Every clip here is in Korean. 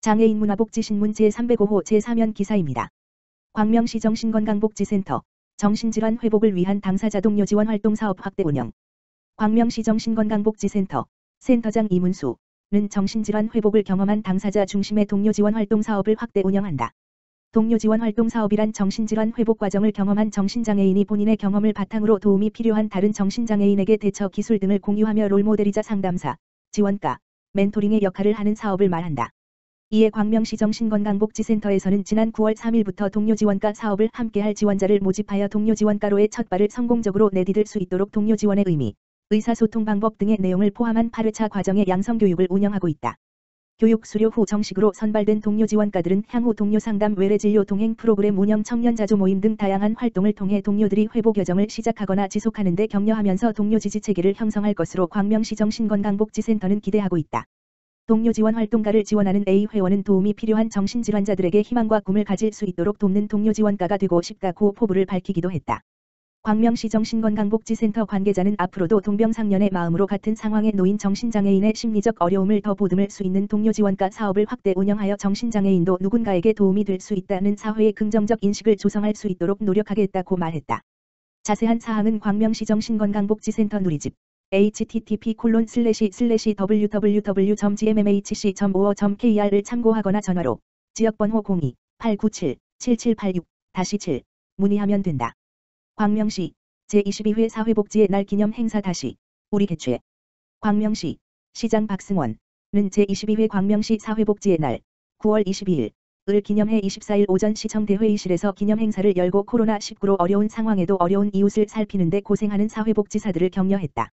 장애인 문화복지신문 제305호 제3연 기사입니다. 광명시 정신건강복지센터 정신질환 회복을 위한 당사자 동료 지원 활동 사업 확대 운영. 광명시 정신건강복지센터 센터장 이문수는 정신질환 회복을 경험한 당사자 중심의 동료 지원 활동 사업을 확대 운영한다. 동료 지원 활동 사업이란 정신질환 회복 과정을 경험한 정신장애인이 본인의 경험을 바탕으로 도움이 필요한 다른 정신장애인에게 대처 기술 등을 공유하며 롤모델이자 상담사, 지원가, 멘토링의 역할을 하는 사업을 말한다. 이에 광명시 정신건강복지센터에서는 지난 9월 3일부터 동료 지원가 사업을 함께할 지원자를 모집하여 동료 지원가로의 첫 발을 성공적으로 내디딜 수 있도록 동료 지원의 의미, 의사소통 방법 등의 내용을 포함한 8회차 과정의 양성교육을 운영하고 있다. 교육 수료 후 정식으로 선발된 동료 지원가들은 향후 동료 상담 외래진료 동행 프로그램 운영 청년 자조 모임 등 다양한 활동을 통해 동료들이 회복 여정을 시작하거나 지속하는 데 격려하면서 동료 지지체계를 형성할 것으로 광명시 정신건강복지센터는 기대하고 있다. 동료 지원 활동가를 지원하는 A 회원은 도움이 필요한 정신질환자들에게 희망과 꿈을 가질 수 있도록 돕는 동료 지원가가 되고 싶다고 포부를 밝히기도 했다. 광명시 정신건강복지센터 관계자는 앞으로도 동병상련의 마음으로 같은 상황에 놓인 정신장애인의 심리적 어려움을 더 보듬을 수 있는 동료 지원가 사업을 확대 운영하여 정신장애인도 누군가에게 도움이 될 수 있다는 사회의 긍정적 인식을 조성할 수 있도록 노력하겠다고 말했다. 자세한 사항은 광명시 정신건강복지센터 누리집 http://www.gmmhc.or.kr을 참고하거나 전화로 지역번호 02-897-7786-7 문의하면 된다. 광명시 제22회 사회복지의 날 기념 행사 우리 개최. 광명시 시장 박승원은 제22회 광명시 사회복지의 날 9월 22일 을 기념해 24일 오전 시청 대회의실에서 기념 행사를 열고 코로나19로 어려운 상황에도 어려운 이웃을 살피는데 고생하는 사회복지사들을 격려했다.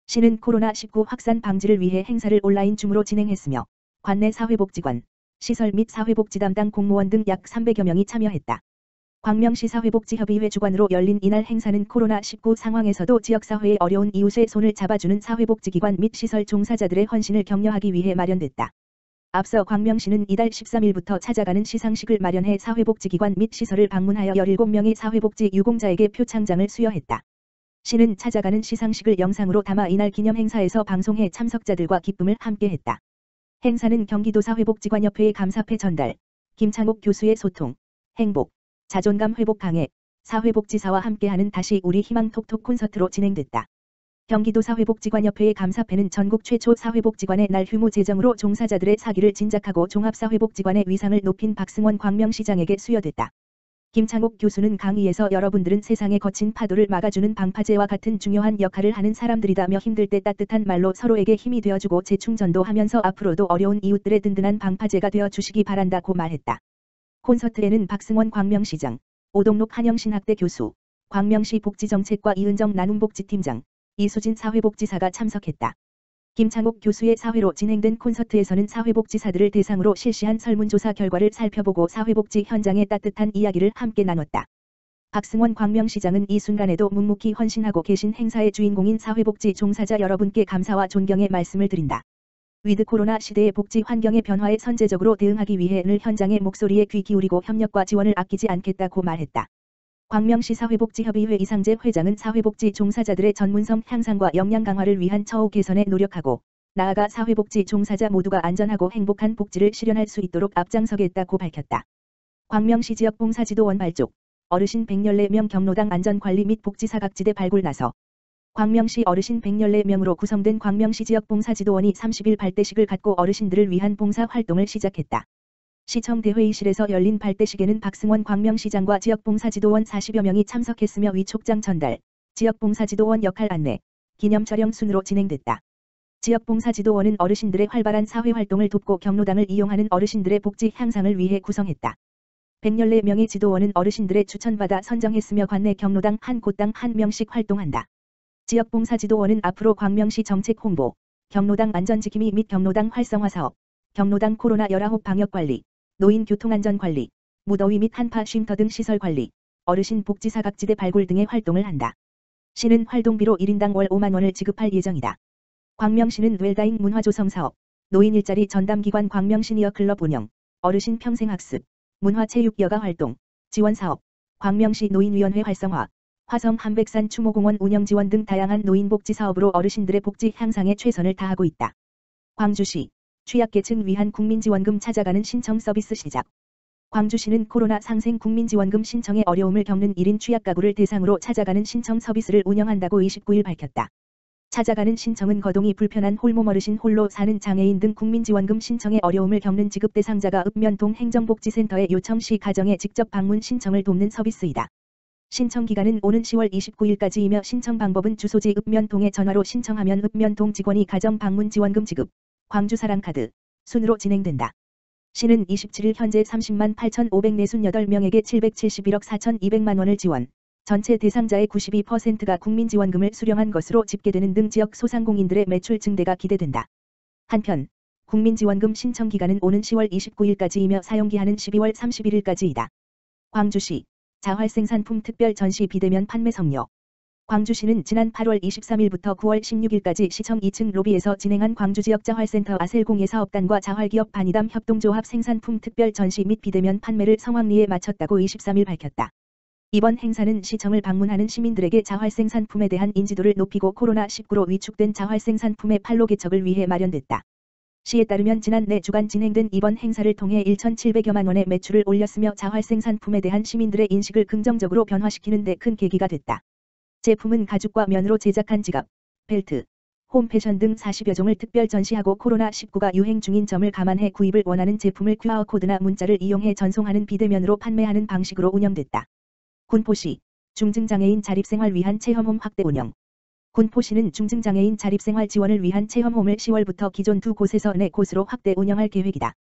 시는 코로나19 확산 방지를 위해 행사를 온라인 줌으로 진행했으며 관내 사회복지관, 시설 및 사회복지 담당 공무원 등 약 300여 명이 참여했다. 광명시 사회복지협의회 주관으로 열린 이날 행사는 코로나19 상황에서도 지역사회의 어려운 이웃의 손을 잡아주는 사회복지기관 및 시설 종사자들의 헌신을 격려하기 위해 마련됐다. 앞서 광명시는 이달 13일부터 찾아가는 시상식을 마련해 사회복지기관 및 시설을 방문하여 17명의 사회복지 유공자에게 표창장을 수여했다. 시는 찾아가는 시상식을 영상으로 담아 이날 기념 행사에서 방송해 참석자들과 기쁨을 함께했다. 행사는 경기도 사회복지관협회의 감사패 전달, 김창옥 교수의 소통, 행복, 자존감 회복 강해, 사회복지사와 함께하는 다시 우리 희망 톡톡 콘서트로 진행됐다. 경기도 사회복지관협회의 감사패는 전국 최초 사회복지관의 날 휴무 제정으로 종사자들의 사기를 진작하고 종합사회복지관의 위상을 높인 박승원 광명시장에게 수여됐다. 김창옥 교수는 강의에서 여러분들은 세상의 거친 파도를 막아주는 방파제와 같은 중요한 역할을 하는 사람들이다며 힘들 때 따뜻한 말로 서로에게 힘이 되어주고 재충전도 하면서 앞으로도 어려운 이웃들의 든든한 방파제가 되어주시기 바란다고 말했다. 콘서트에는 박승원 광명시장, 오동록 한영신학대 교수, 광명시 복지정책과 이은정 나눔복지팀장, 이수진 사회복지사가 참석했다. 김창옥 교수의 사회로 진행된 콘서트에서는 사회복지사들을 대상으로 실시한 설문조사 결과를 살펴보고 사회복지 현장의 따뜻한 이야기를 함께 나눴다. 박승원 광명시장은 이 순간에도 묵묵히 헌신하고 계신 행사의 주인공인 사회복지 종사자 여러분께 감사와 존경의 말씀을 드린다. 위드 코로나 시대의 복지 환경의 변화에 선제적으로 대응하기 위해 늘 현장의 목소리에 귀 기울이고 협력과 지원을 아끼지 않겠다고 말했다. 광명시 사회복지협의회 이상재 회장은 사회복지 종사자들의 전문성 향상과 역량 강화를 위한 처우 개선에 노력하고 나아가 사회복지 종사자 모두가 안전하고 행복한 복지를 실현할 수 있도록 앞장서겠다고 밝혔다. 광명시 지역 봉사지도원 발족, 어르신 114명 경로당 안전관리 및 복지사각지대 발굴 나서. 광명시 어르신 114명으로 구성된 광명시 지역 봉사지도원이 30일 발대식을 갖고 어르신들을 위한 봉사활동을 시작했다. 시청 대회의실에서 열린 발대식에는 박승원 광명시장과 지역봉사지도원 40여 명이 참석했으며 위촉장 전달, 지역봉사지도원 역할 안내, 기념 촬영 순으로 진행됐다. 지역봉사지도원은 어르신들의 활발한 사회활동을 돕고 경로당을 이용하는 어르신들의 복지 향상을 위해 구성했다. 114명의 지도원은 어르신들의 추천받아 선정했으며 관내 경로당 한 곳당 한 명씩 활동한다. 지역봉사지도원은 앞으로 광명시 정책 홍보, 경로당 안전지킴이 및 경로당 활성화 사업, 경로당 코로나19 방역관리, 노인 교통안전관리, 무더위 및 한파 쉼터 등 시설관리, 어르신 복지사각지대 발굴 등의 활동을 한다. 시는 활동비로 1인당 월 5만 원을 지급할 예정이다. 광명시는 웰다잉 문화조성사업, 노인 일자리 전담기관 광명시니어클럽 운영, 어르신 평생학습, 문화체육여가 활동, 지원사업, 광명시 노인위원회 활성화, 화성 한백산 추모공원 운영 지원 등 다양한 노인복지 사업으로 어르신들의 복지 향상에 최선을 다하고 있다. 광주시 취약계층 위한 국민지원금 찾아가는 신청 서비스 시작. 광주시는 코로나 상생 국민지원금 신청에 어려움을 겪는 1인 취약가구를 대상으로 찾아가는 신청 서비스를 운영한다고 29일 밝혔다. 찾아가는 신청은 거동이 불편한 홀몸 어르신, 홀로 사는 장애인 등 국민지원금 신청에 어려움을 겪는 지급 대상자가 읍면동 행정복지센터에 요청 시 가정에 직접 방문 신청을 돕는 서비스이다. 신청 기간은 오는 10월 29일까지이며 신청 방법은 주소지 읍면동에 전화로 신청하면 읍면동 직원이 가정 방문 지원금 지급, 광주사랑카드, 순으로 진행된다. 시는 27일 현재 30만 8,548명에게 771억 4,200만 원을 지원, 전체 대상자의 92%가 국민지원금을 수령한 것으로 집계되는 등 지역 소상공인들의 매출 증대가 기대된다. 한편, 국민지원금 신청 기간은 오는 10월 29일까지이며 사용기한은 12월 31일까지이다. 광주시 자활생산품 특별 전시 비대면 판매 성료. 광주시는 지난 8월 23일부터 9월 16일까지 시청 2층 로비에서 진행한 광주지역 자활센터 아셀공예 사업단과 자활기업 반이담 협동조합 생산품 특별 전시 및 비대면 판매를 성황리에 마쳤다고 23일 밝혔다. 이번 행사는 시청을 방문하는 시민들에게 자활생산품에 대한 인지도를 높이고 코로나19로 위축된 자활생산품의 판로 개척을 위해 마련됐다. 시에 따르면 지난 4주간 진행된 이번 행사를 통해 1,700여만 원의 매출을 올렸으며 자활생산품에 대한 시민들의 인식을 긍정적으로 변화시키는 데 큰 계기가 됐다. 제품은 가죽과 면으로 제작한 지갑, 벨트, 홈패션 등 40여 종을 특별 전시하고 코로나19가 유행 중인 점을 감안해 구입을 원하는 제품을 QR코드나 문자를 이용해 전송하는 비대면으로 판매하는 방식으로 운영됐다. 군포시 중증장애인 자립생활 위한 체험홈 확대 운영. 군포시는 중증장애인 자립생활 지원을 위한 체험홈을 10월부터 기존 2곳에서 4곳으로 확대 운영할 계획이다.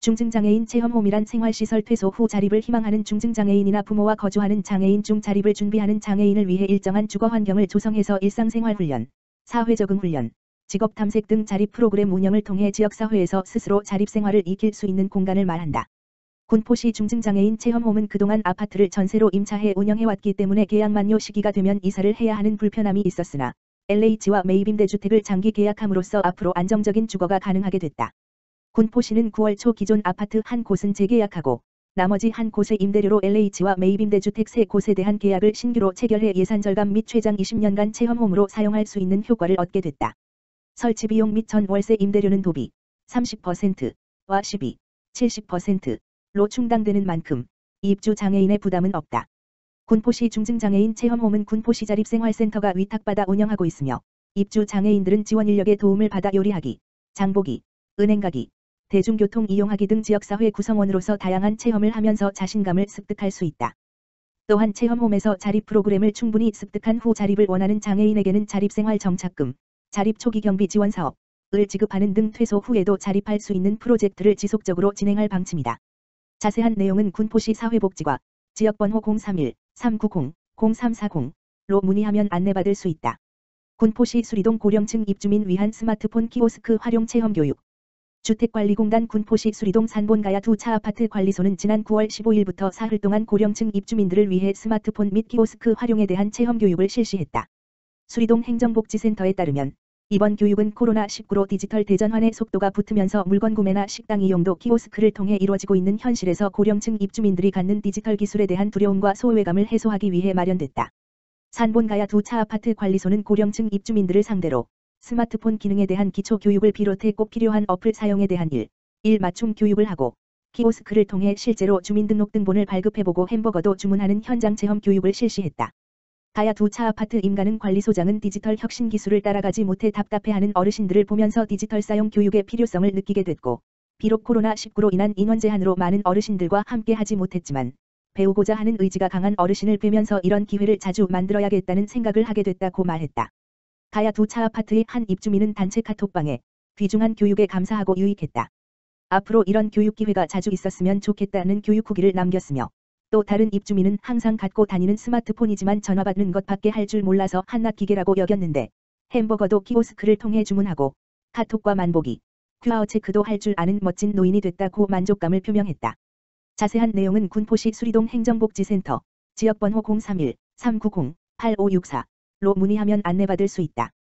중증장애인 체험홈이란 생활시설 퇴소 후 자립을 희망하는 중증장애인이나 부모와 거주하는 장애인 중 자립을 준비하는 장애인을 위해 일정한 주거 환경을 조성해서 일상생활 훈련, 사회적응 훈련, 직업 탐색 등 자립 프로그램 운영을 통해 지역사회에서 스스로 자립생활을 익힐 수 있는 공간을 말한다. 군포시 중증장애인 체험홈은 그동안 아파트를 전세로 임차해 운영해왔기 때문에 계약 만료 시기가 되면 이사를 해야 하는 불편함이 있었으나 LH와 매입임대주택을 장기 계약함으로써 앞으로 안정적인 주거가 가능하게 됐다. 군포시는 9월 초 기존 아파트 한 곳은 재계약하고 나머지 한 곳의 임대료로 LH와 매입임대주택 3곳에 대한 계약을 신규로 체결해 예산 절감 및 최장 20년간 체험홈으로 사용할 수 있는 효과를 얻게 됐다. 설치비용 및 전 월세 임대료는 도비 30%와 12, 70%로 충당되는 만큼 입주 장애인의 부담은 없다. 군포시 중증장애인 체험홈은 군포시 자립생활센터가 위탁받아 운영하고 있으며 입주 장애인들은 지원 인력의 도움을 받아 요리하기, 장보기, 은행 가기, 대중교통 이용하기 등 지역사회 구성원으로서 다양한 체험을 하면서 자신감을 습득할 수 있다. 또한 체험홈에서 자립 프로그램을 충분히 습득한 후 자립을 원하는 장애인에게는 자립생활 정착금, 자립 초기 경비 지원 사업을 지급하는 등 퇴소 후에도 자립할 수 있는 프로젝트를 지속적으로 진행할 방침이다. 자세한 내용은 군포시 사회복지과 지역번호 031-390-0340로 문의하면 안내받을 수 있다. 군포시 수리동 고령층 입주민 위한 스마트폰 키오스크 활용 체험 교육. 주택관리공단 군포시 수리동 산본가야 2차 아파트 관리소는 지난 9월 15일부터 사흘 동안 고령층 입주민들을 위해 스마트폰 및 키오스크 활용에 대한 체험 교육을 실시했다. 수리동 행정복지센터에 따르면 이번 교육은 코로나19로 디지털 대전환의 속도가 붙으면서 물건 구매나 식당 이용도 키오스크를 통해 이루어지고 있는 현실에서 고령층 입주민들이 갖는 디지털 기술에 대한 두려움과 소외감을 해소하기 위해 마련됐다. 산본가야 2차 아파트 관리소는 고령층 입주민들을 상대로 스마트폰 기능에 대한 기초 교육을 비롯해 꼭 필요한 어플 사용에 대한 일 맞춤 교육을 하고 키오스크를 통해 실제로 주민등록등본을 발급해보고 햄버거도 주문하는 현장 체험 교육을 실시했다. 가야 2차 아파트 임가는 관리소장은 디지털 혁신 기술을 따라가지 못해 답답해하는 어르신들을 보면서 디지털 사용 교육의 필요성을 느끼게 됐고 비록 코로나19로 인한 인원 제한으로 많은 어르신들과 함께 하지 못했지만 배우고자 하는 의지가 강한 어르신을 뵈면서 이런 기회를 자주 만들어야겠다는 생각을 하게 됐다고 말했다. 가야 2차 아파트의 한 입주민은 단체 카톡방에 귀중한 교육에 감사하고 유익했다. 앞으로 이런 교육 기회가 자주 있었으면 좋겠다는 교육 후기를 남겼으며 또 다른 입주민은 항상 갖고 다니는 스마트폰이지만 전화 받는 것밖에 할 줄 몰라서 한낱 기계라고 여겼는데 햄버거도 키오스크를 통해 주문하고 카톡과 만보기, QR 체크도 할 줄 아는 멋진 노인이 됐다고 만족감을 표명했다. 자세한 내용은 군포시 수리동 행정복지센터 지역번호 031-390-8564로 문의하면 안내받을 수 있다.